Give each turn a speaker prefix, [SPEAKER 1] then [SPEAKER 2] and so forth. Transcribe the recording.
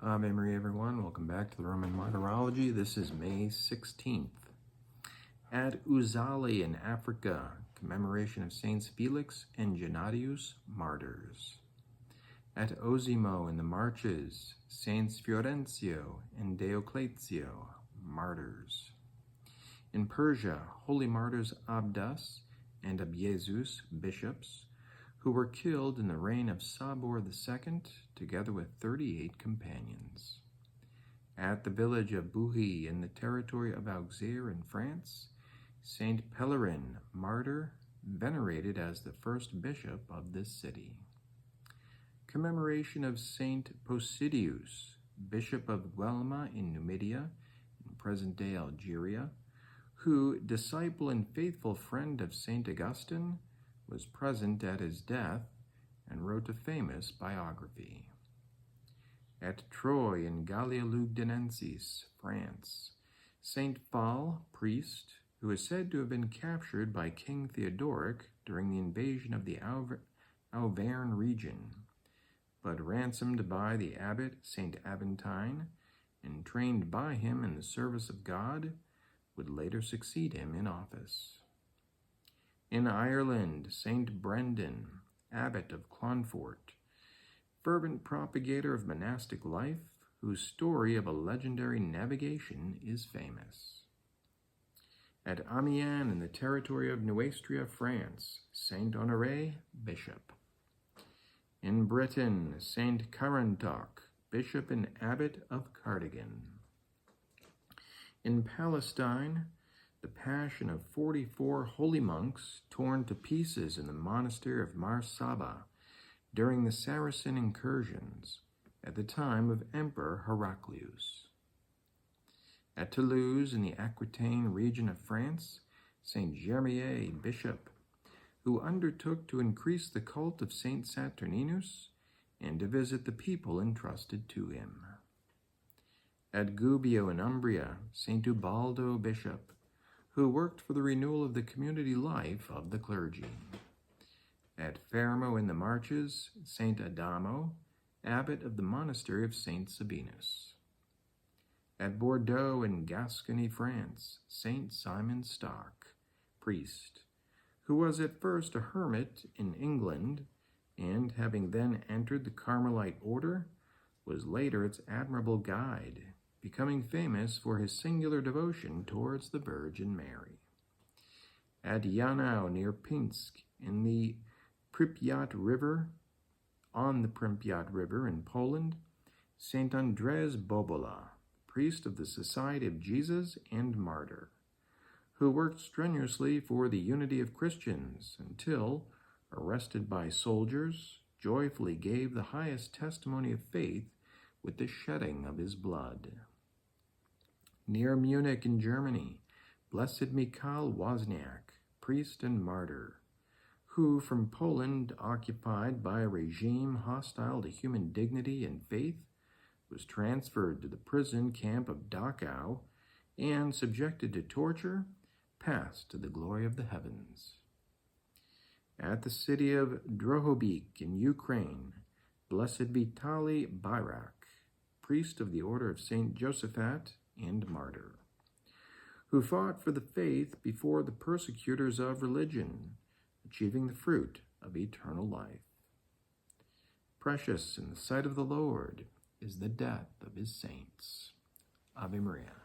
[SPEAKER 1] Ave Maria, everyone. Welcome back to the Roman Martyrology. This is May 16th. At Uzali in Africa, commemoration of Saints Felix and Gennadius, martyrs. At Osimo in the Marches, Saints Fiorencio and Dioclezio, martyrs. In Persia, holy martyrs Abdas and Abiezus, bishops, who were killed in the reign of Sabor II, together with 38 companions. At the village of Bouhy in the territory of Auxerre in France, Saint Pellerin, martyr, venerated as the first bishop of this city. Commemoration of Saint Posidius, bishop of Guelma in Numidia, in present-day Algeria, who, disciple and faithful friend of Saint Augustine, was present at his death and wrote a famous biography. At Troyes in Gallia Lugdunensis, France, Saint Phal, priest, who is said to have been captured by King Theodoric during the invasion of the Auvergne region, but ransomed by the abbot Saint Aventine and trained by him in the service of God, would later succeed him in office. In Ireland, Saint Brendan, abbot of Clonfort, fervent propagator of monastic life, whose story of a legendary navigation is famous. At Amiens in the territory of Neustria, France, Saint Honoré, bishop. In Britain, Saint Carantoc, bishop and abbot of Cardigan. In Palestine, the passion of 44 holy monks torn to pieces in the monastery of Mar Saba during the Saracen incursions at the time of Emperor Heraclius. At Toulouse in the Aquitaine region of France, Saint Germier, bishop, who undertook to increase the cult of Saint Saturninus and to visit the people entrusted to him. At Gubbio in Umbria, Saint Ubaldo, bishop, who worked for the renewal of the community life of the clergy. At Fermo in the Marches, Saint Adamo, abbot of the monastery of Saint Sabinus. At Bordeaux in Gascony, France, Saint Simon Stock, priest, who was at first a hermit in England, and having then entered the Carmelite order, was later its admirable guide, becoming famous for his singular devotion towards the Virgin Mary. At Janau near Pinsk in the Pripyat River, on the Pripyat River in Poland, Saint Andres Bobola, priest of the Society of Jesus and martyr, who worked strenuously for the unity of Christians until, arrested by soldiers, joyfully gave the highest testimony of faith with the shedding of his blood. Near Munich in Germany, Blessed Michael Wozniak, priest and martyr, who from Poland, occupied by a regime hostile to human dignity and faith, was transferred to the prison camp of Dachau and, subjected to torture, passed to the glory of the heavens. At the city of Drohobych in Ukraine, Blessed Vitaly Bayrak, priest of the Order of Saint Josaphat and martyr, who fought for the faith before the persecutors of religion, achieving the fruit of eternal life. Precious in the sight of the Lord is the death of his saints. Ave Maria.